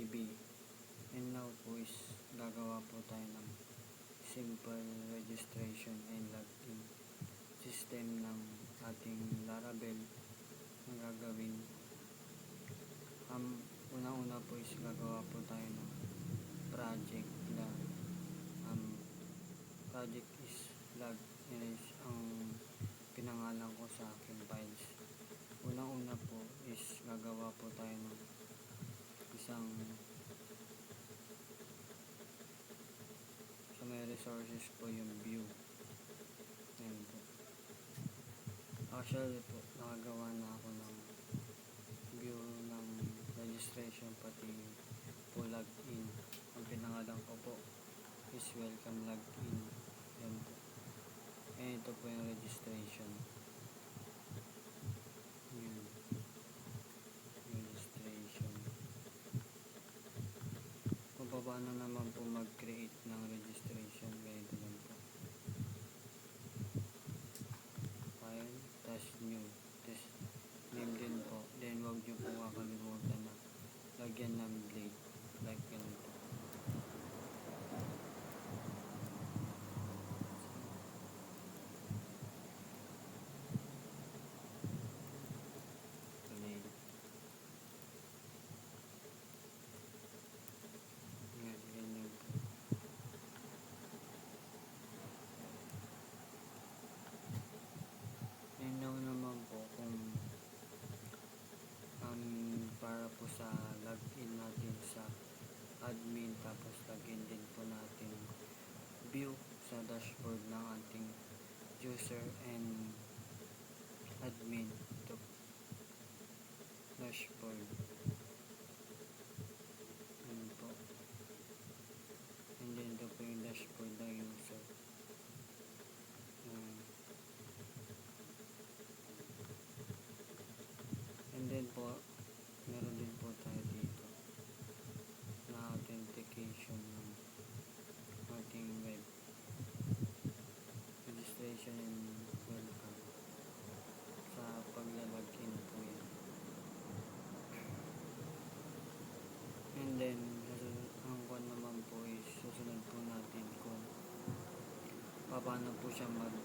TV. And now po is gagawa po tayo ng simple registration and login system ng ating Laravel ang gagawin. Unang-una po is gagawa po tayo ng project na project is login is ang pinangalan ko sa aking files. Unang-una po is gagawa po tayo ng isang sa may resources po yung view. Ayan po. Actually po, nakagawa na ako ng view ng registration pati po login. Ang pinangalan ko po is welcome login. Ayan po. And ito po yung registration. Ayan. Registration. Kung paano naman po mag-create ng registration, ganito lang po. File, test new, test name din po. Then wag nyo po kakalimutan na lagyan ng blade like ganito. Blade. Yan, ganyan po. And now naman po kung para po sa login natin sa admin, tapos login din po natin view sa dashboard ng ating user and admin. Ito dashboard. Yan po. And then ito po yung dashboard ng user. And then po meron din po tayo dito na authentication ng ating web registration and welcome sa paglalagin po yan. And then ang kwan naman po is susunod po natin kung paano po siya mag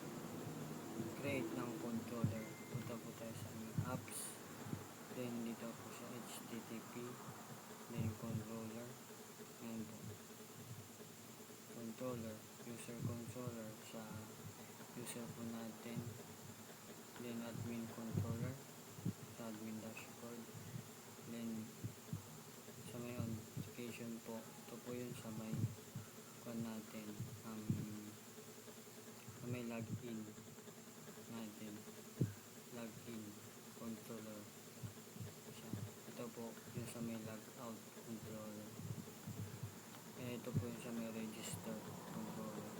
create ng controller. Punta po tayo sa apps, then dito po sa HTTP, then controller, and po controller, user controller sa user po natin, then admin controller sa admin dashboard, then sa may authentication po, ito po yun sa may kwan natin, sa may login natin, login controller siya. Ito po yung sa may logout controller. Ito po yung sa may register controller.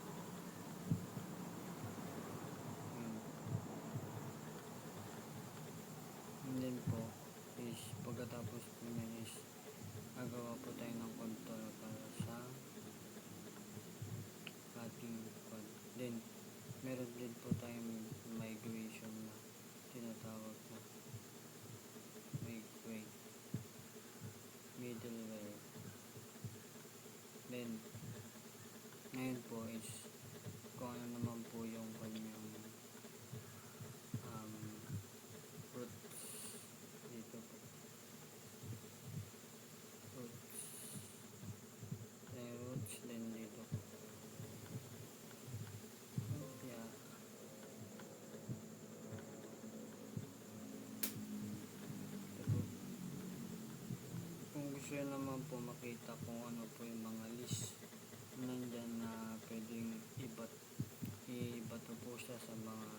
And then po is pagkatapos po nyan is agawa po tayo ng control para sa ating code. Then meron din po tayong migration na tinatawag na migrate middleware. Then ngayon po is kung ano naman po yung kanyang roots dito po, roots then dito po kung gusto nyo naman po makita kung ano po yung mga list nandyan na pwedeng ibato po siya sa mga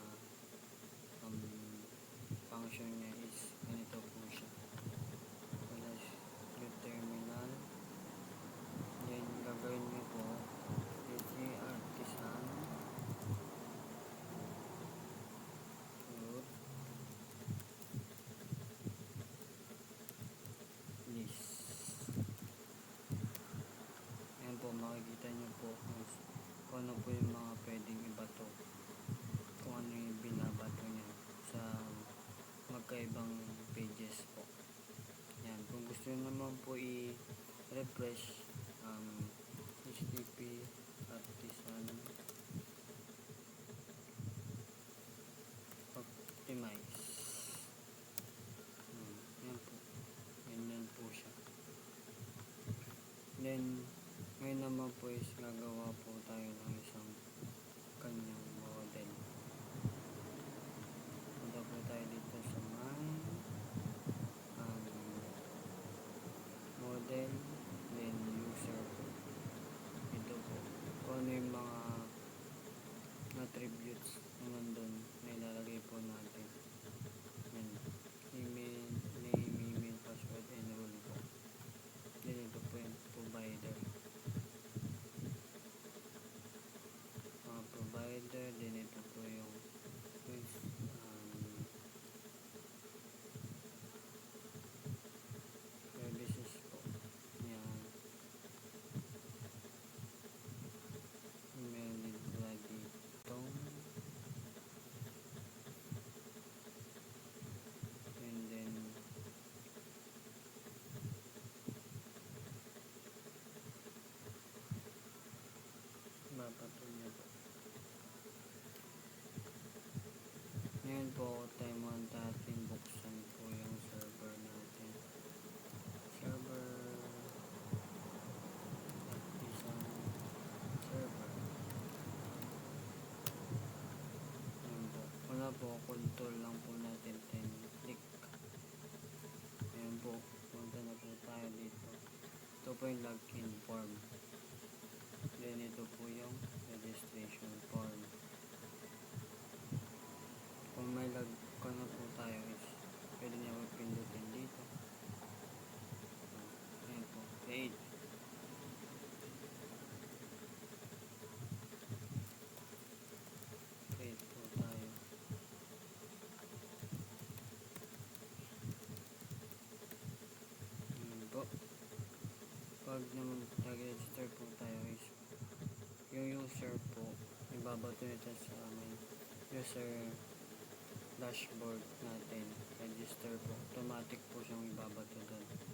function niya is ganito po siya. Plus yung terminal, then gagawin nyo po artisan root list. Ayan po, makikita nyo po kung ano po yung mga pwedeng ibato, kung ano yung binabato niya sa magkaibang pages po. Yan, kung gusto nyo naman po refresh, HTTP, artisan, optimize. Yan po. Ganyan po siya. Then, ngayon naman po is gagawa po tayo ng isang kanyang model. Punta po tayo dito sa my model, then user po. Ito po. Kung ano yung mga attributes na nandun na ilalagay po natin. Yan. Email, name, email, password, and role po. Then ito po yung provider. Mga provider, then ito po yung services po. Yan. Email nila dito. And then mapatuloy po. Ngayon po, time 1 natin buksan po yung server natin. Server artisan server. Ayan po. Wala po, control lang po natin 10 click. Ayan po, punta na po tayo dito. Ito po yung login form. Then ito po yung registration form. Kung may log ko na po tayo is pwede niya pindutin dito. Ayan po, create. Create po tayo. Ayan po. Pag naman nag-register po tayo is yung user po, ibabato nito sa user dashboard natin. Register po. Automatic po siyang ibabato doon.